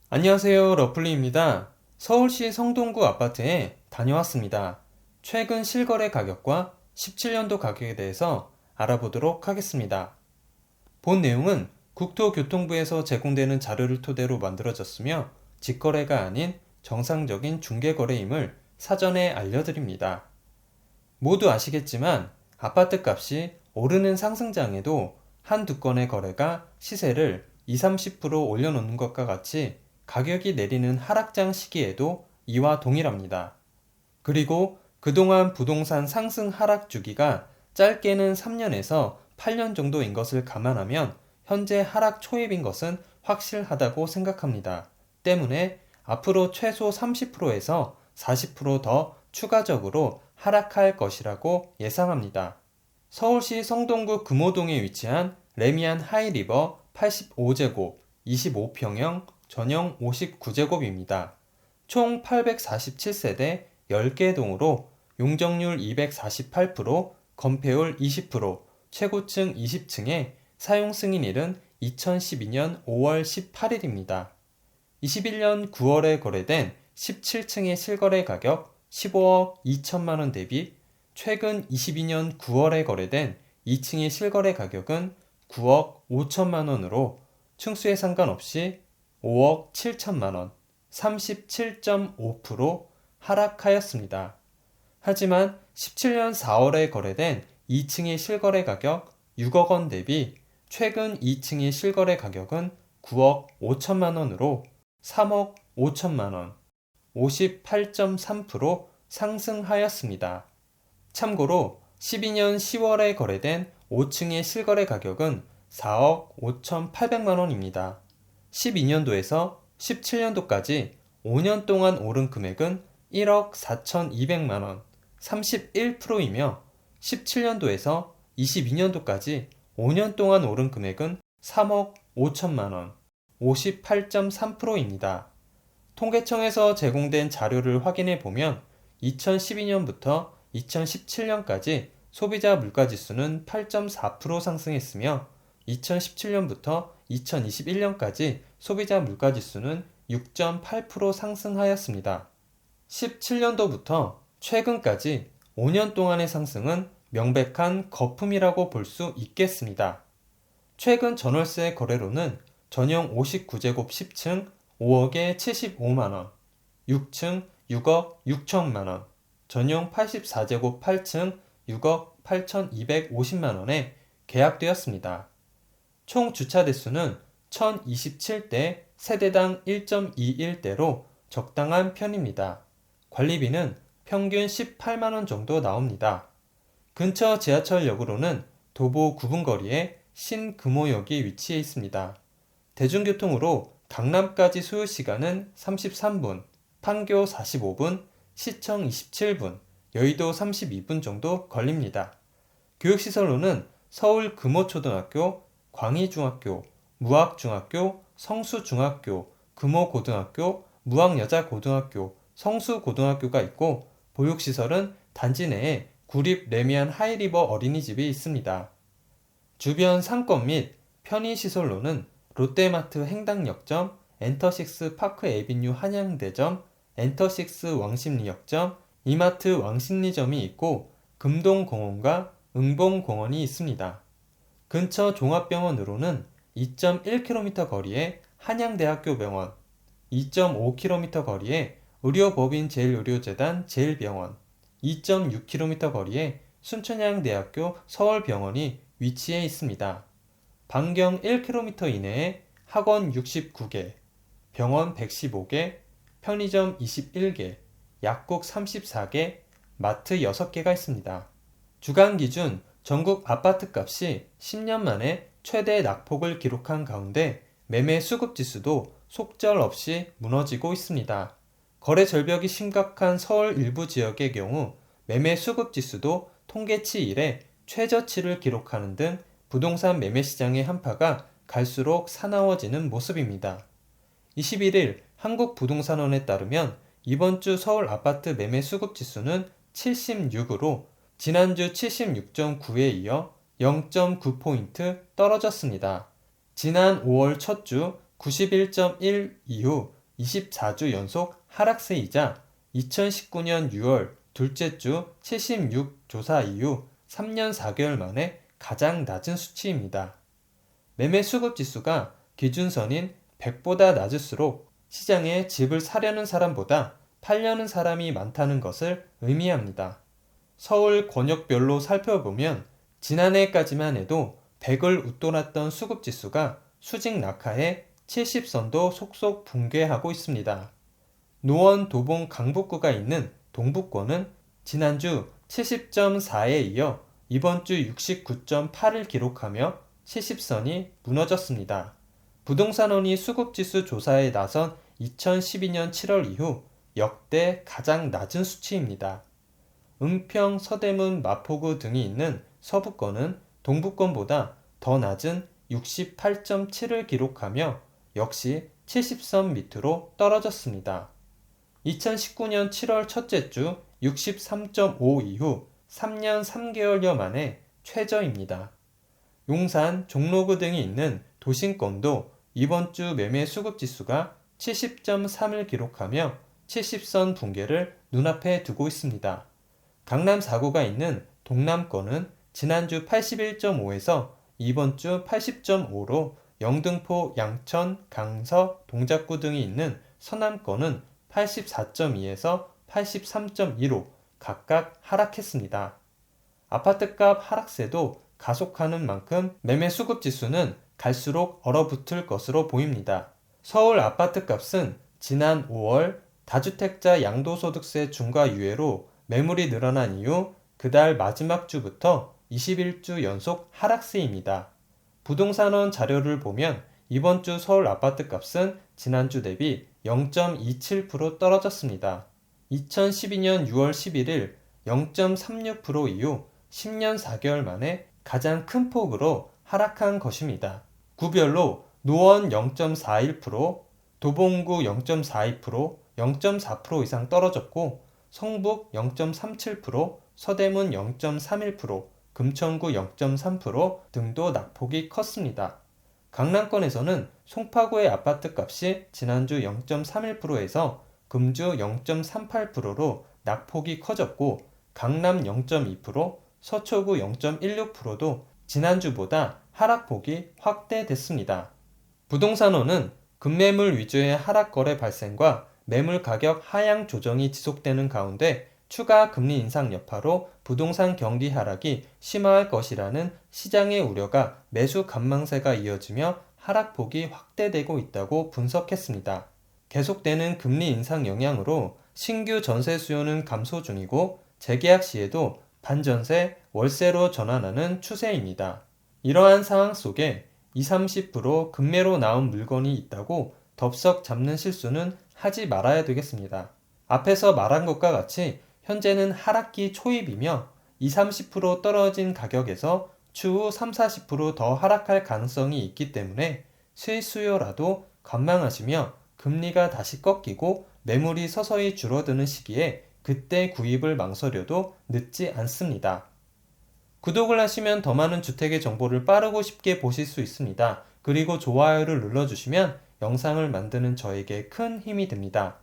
안녕하세요. 러플리입니다. 서울시 성동구 아파트에 다녀왔습니다. 최근 실거래 가격과 17년도 가격에 대해서 알아보도록 하겠습니다. 본 내용은 국토교통부에서 제공되는 자료를 토대로 만들어졌으며 직거래가 아닌 정상적인 중개거래임을 사전에 알려드립니다. 모두 아시겠지만 아파트 값이 오르는 상승장에도 한두 건의 거래가 시세를 20, 30% 올려놓는 것과 같이 가격이 내리는 하락장 시기에도 이와 동일합니다. 그리고 그동안 부동산 상승 하락 주기가 짧게는 3년에서 8년 정도인 것을 감안하면 현재 하락 초입인 것은 확실하다고 생각합니다. 때문에 앞으로 최소 30%에서 40%더 추가적으로 하락할 것이라고 예상합니다. 서울시 성동구 금호동에 위치한 레미안 하이리버 85제곱 25평형 전용 59제곱입니다. 총 847세대 10개 동으로 용적률 248%, 건폐율 20%, 최고층 20층에 사용 승인일은 2012년 5월 18일입니다. 21년 9월에 거래된 17층의 실거래 가격 15억 2천만 원 대비 최근 22년 9월에 거래된 2층의 실거래 가격은 9억 5천만 원으로 층수에 상관없이 5억 7천만 원, 37.5% 하락하였습니다. 하지만 17년 4월에 거래된 2층의 실거래 가격 6억 원 대비 최근 2층의 실거래 가격은 9억 5천만 원으로 3억 5천만 원, 58.3% 상승하였습니다. 참고로 12년 10월에 거래된 5층의 실거래 가격은 4억 5,800만 원입니다. 12년도에서 17년도까지 5년 동안 오른 금액은 1억 4,200만 원, 31%이며 17년도에서 22년도까지 5년 동안 오른 금액은 3억 5천만 원, 58.3%입니다. 통계청에서 제공된 자료를 확인해 보면 2012년부터 2017년까지 소비자 물가지수는 8.4% 상승했으며 2017년부터 2021년까지 소비자 물가지수는 6.8% 상승하였습니다. 17년도부터 최근까지 5년 동안의 상승은 명백한 거품이라고 볼 수 있겠습니다. 최근 전월세 거래로는 전용 59제곱 10층 5억에 75만원, 6층 6억 6천만원, 전용 84제곱 8층 6억 8,250만원에 계약되었습니다. 총 주차 대수는 1027대 세대당 1.21대로 적당한 편입니다. 관리비는 평균 18만원 정도 나옵니다. 근처 지하철역으로는 도보 9분 거리에 신금호역이 위치해 있습니다. 대중교통으로 강남까지 소요시간은 33분, 판교 45분, 시청 27분, 여의도 32분 정도 걸립니다. 교육시설로는 서울 금호초등학교, 광희중학교, 무학중학교, 성수중학교, 금호고등학교, 무학여자고등학교, 성수고등학교가 있고 보육시설은 단지 내에 구립 레미안 하이리버 어린이집이 있습니다. 주변 상권 및 편의시설로는 롯데마트 행당역점, 엔터식스 파크 에비뉴 한양대점, 엔터식스 왕십리역점, 이마트 왕십리점이 있고 금동공원과 응봉공원이 있습니다. 근처 종합병원으로는 2.1km 거리에 한양대학교 병원, 2.5km 거리에 의료법인제일의료재단 제일병원, 2.6km 거리에 순천향대학교 서울병원이 위치해 있습니다. 반경 1km 이내에 학원 69개, 병원 115개, 편의점 21개, 약국 34개, 마트 6개가 있습니다. 주간 기준 전국 아파트 값이 10년 만에 최대 낙폭을 기록한 가운데 매매 수급 지수도 속절없이 무너지고 있습니다. 거래 절벽이 심각한 서울 일부 지역의 경우 매매 수급 지수도 통계치 이래 최저치를 기록하는 등 부동산 매매 시장의 한파가 갈수록 사나워지는 모습입니다. 21일 한국부동산원에 따르면 이번 주 서울 아파트 매매 수급 지수는 76으로 지난주 76.9에 이어 0.9포인트 떨어졌습니다. 지난 5월 첫 주 91.1 이후 24주 연속 하락세이자 2019년 6월 둘째 주 76 조사 이후 3년 4개월 만에 가장 낮은 수치입니다. 매매 수급 지수가 기준선인 100보다 낮을수록 시장에 집을 사려는 사람보다 팔려는 사람이 많다는 것을 의미합니다. 서울 권역별로 살펴보면 지난해까지만 해도 100을 웃돌았던 수급 지수가 수직 낙하해 70선도 속속 붕괴하고 있습니다. 노원, 도봉, 강북구가 있는 동북권은 지난주 70.4에 이어 이번 주 69.8을 기록하며 70선이 무너졌습니다. 부동산원이 수급지수 조사에 나선 2012년 7월 이후 역대 가장 낮은 수치입니다. 은평, 서대문, 마포구 등이 있는 서부권은 동부권보다 더 낮은 68.7을 기록하며 역시 70선 밑으로 떨어졌습니다. 2019년 7월 첫째 주 63.5 이후 3년 3개월여 만에 최저입니다. 용산, 종로구 등이 있는 도심권도 이번 주 매매 수급 지수가 70.3을 기록하며 70선 붕괴를 눈앞에 두고 있습니다. 강남 4구가 있는 동남권은 지난주 81.5에서 이번 주 80.5로 영등포, 양천, 강서, 동작구 등이 있는 서남권은 84.2에서 83.2로 각각 하락했습니다. 아파트값 하락세도 가속하는 만큼 매매 수급 지수는 갈수록 얼어붙을 것으로 보입니다. 서울 아파트값은 지난 5월 다주택자 양도소득세 중과 유예로 매물이 늘어난 이후 그달 마지막 주부터 21주 연속 하락세입니다. 부동산원 자료를 보면 이번 주 서울 아파트값은 지난주 대비 0.27% 떨어졌습니다. 2012년 6월 11일 0.36% 이후 10년 4개월 만에 가장 큰 폭으로 하락한 것입니다. 구별로 노원 0.41%, 도봉구 0.42%, 0.4% 이상 떨어졌고 성북 0.37%, 서대문 0.31%, 금천구 0.3% 등도 낙폭이 컸습니다. 강남권에서는 송파구의 아파트값이 지난주 0.31%에서 금주 0.38%로 낙폭이 커졌고 강남 0.2%, 서초구 0.16%도 지난주보다 하락폭이 확대됐습니다. 부동산원은 급매물 위주의 하락 거래 발생과 매물 가격 하향 조정이 지속되는 가운데 추가 금리 인상 여파로 부동산 경기 하락이 심화할 것이라는 시장의 우려가 매수 관망세가 이어지며 하락폭이 확대되고 있다고 분석했습니다. 계속되는 금리 인상 영향으로 신규 전세 수요는 감소 중이고 재계약 시에도 반전세, 월세로 전환하는 추세입니다. 이러한 상황 속에 20-30% 급매로 나온 물건이 있다고 덥석 잡는 실수는 하지 말아야 되겠습니다. 앞에서 말한 것과 같이 현재는 하락기 초입이며 20-30% 떨어진 가격에서 추후 30-40% 더 하락할 가능성이 있기 때문에 실수요라도 관망하시며 금리가 다시 꺾이고 매물이 서서히 줄어드는 시기에 그때 구입을 망설여도 늦지 않습니다. 구독을 하시면 더 많은 주택의 정보를 빠르고 쉽게 보실 수 있습니다. 그리고 좋아요를 눌러주시면 영상을 만드는 저에게 큰 힘이 됩니다.